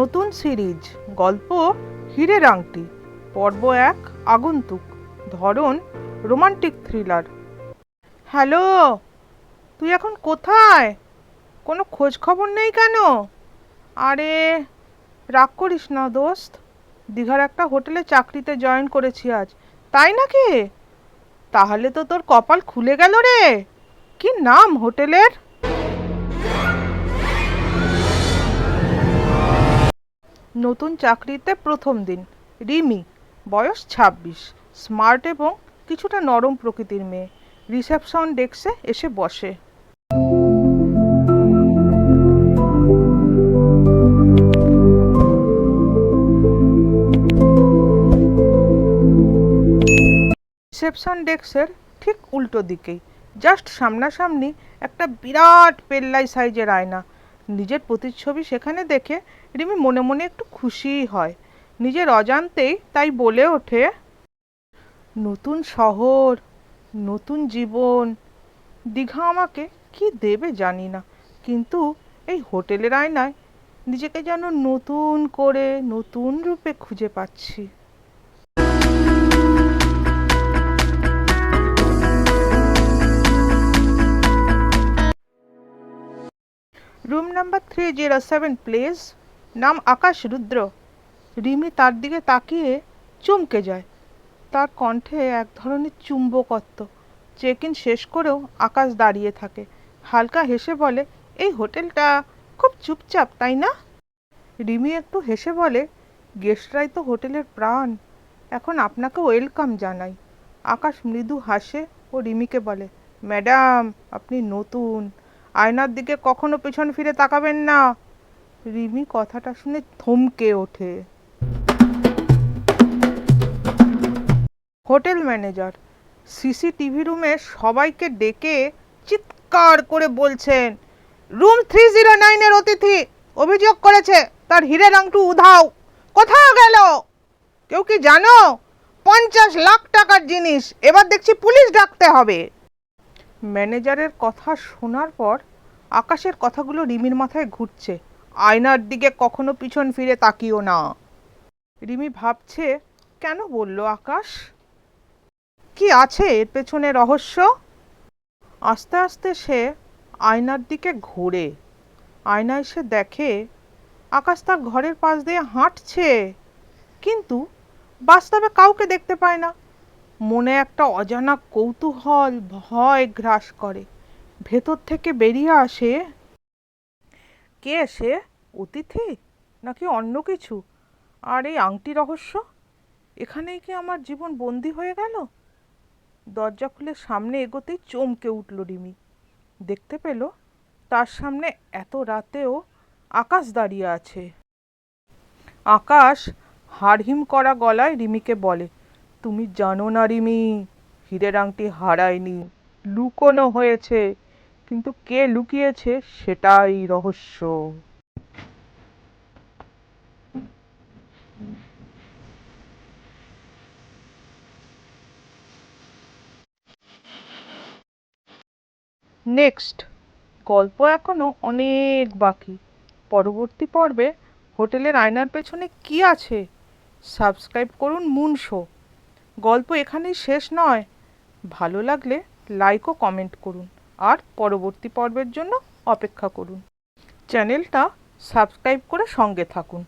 নতুন সিরিজ গল্প হীরের আংটি পর্ব 1 আগন্তুক ধরন রোমান্টিক থ্রিলার। হ্যালো, তুই এখন কোথায়? কোনো খোঁজ খবর নেই কেন? আরে রাগ করিস না দোস্ত, দীঘার একটা হোটেলে চাকরিতে জয়েন করেছি আজ। তাই নাকি? তাহলে তো তোর কপাল খুলে গেল রে। কি নাম হোটেলের? নতুন চাকরিতে প্রথম দিন। রিমি, বয়স 26, স্মার্ট এবং কিছুটা নরম প্রকৃতির মেয়ে। রিসেপশন ডেস্কে এসে বসে। রিসেপশন ডেস্কের ঠিক উল্টো দিকেই, জাস্ট সামনাসামনি একটা বিরাট পেল্লাই সাইজের আয়না। নিজের প্রতিচ্ছবি সেখানে দেখে রিমি মনে মনে একটু খুশিই হয়। নিজের অজান্তেই তাই বলে ওঠে, নতুন শহর, নতুন জীবন। দীঘা আমাকে কি দেবে জানি না, কিন্তু এই হোটেলের আয়নায় নিজেকে যেন নতুন করে নতুন রূপে খুঁজে পাচ্ছি। Room number 307 please. নাম আকাশ রুদ্র। রিমি তার দিকে তাকিয়ে চমকে যায়। তার কণ্ঠে এক ধরনের চুম্বকত্ব। চেক ইন শেষ করেও আকাশ দাঁড়িয়ে থাকে। হালকা হেসে বলে, এই হোটেলটা খুব চুপচাপ তাই না? রিমি একটু হেসে বলে, গেস্টরাই তো হোটেলের প্রাণ, এখন আপনাকে ওয়েলকাম জানাই। আকাশ মৃদু হাসে ও রিমিকে বলে, ম্যাডাম আপনি নতুন, আয়নার দিকে কখনো পেছন ফিরে তাকাবেন না। রিমি কথাটা শুনে থমকে ওঠে। হোটেল ম্যানেজার সিসিটিভি রুমে সবাইকে ডেকে চিৎকার করে বলছেন, রুম 309 এর অতিথি অভিযোগ করেছে তার হীরের আংটি উধাও। কোথাও গেল? কেউ কি জানো? 50 লাখ টাকার জিনিস, এবার দেখছি পুলিশ ডাকতে হবে। ম্যানেজারের কথা শোনার পর আকাশের কথাগুলো রিমির মাথায় ঘুরছে। আয়নার দিকে কখনো পিছন ফিরে তাকিও না। রিমি ভাবছে, কেন বলল আকাশ? কি আছে এর পেছনে রহস্য? আস্তে আস্তে সে আয়নার দিকে ঘোরে। আয়নায় সে দেখে আকাশ তার ঘরের পাশ দিয়ে হাঁটছে, কিন্তু বাস্তবে কাউকে দেখতে পায় না। মনে একটা অজানা কৌতূহল ভয় গ্রাস করে। ভেতর থেকে বেরিয়ে আসে, কে সে? অতিথি নাকি অন্য কিছু? আর এই আংটি রহস্য, এখানেই কি আমার জীবন বন্দি হয়ে গেল? দরজা খুলে সামনে এগোতেই চমকে উঠল রিমি। দেখতে পেল তার সামনে এত রাতেও আকাশ দাঁড়িয়ে আছে। আকাশ হাড়হিম করা গলায় রিমিকে বলে, তুমি জানো না রিমি, হীরের আংটি হারায়নি, লুকোনো হয়েছে, কিন্তু কে লুকিয়েছে সেটাই রহস্য। নেক্সট, গল্প এখনো অনেক বাকি। পরবর্তী পর্বে হোটেলের আয়নার পেছনে কি আছে? সাবস্ক্রাইব করুন মুন শো। গল্প এখানেই শেষ নয়। ভালো লাগলে লাইক ও কমেন্ট করুন, আর পরবর্তী পর্বের জন্য অপেক্ষা করুন। চ্যানেলটা সাবস্ক্রাইব করে সঙ্গে থাকুন।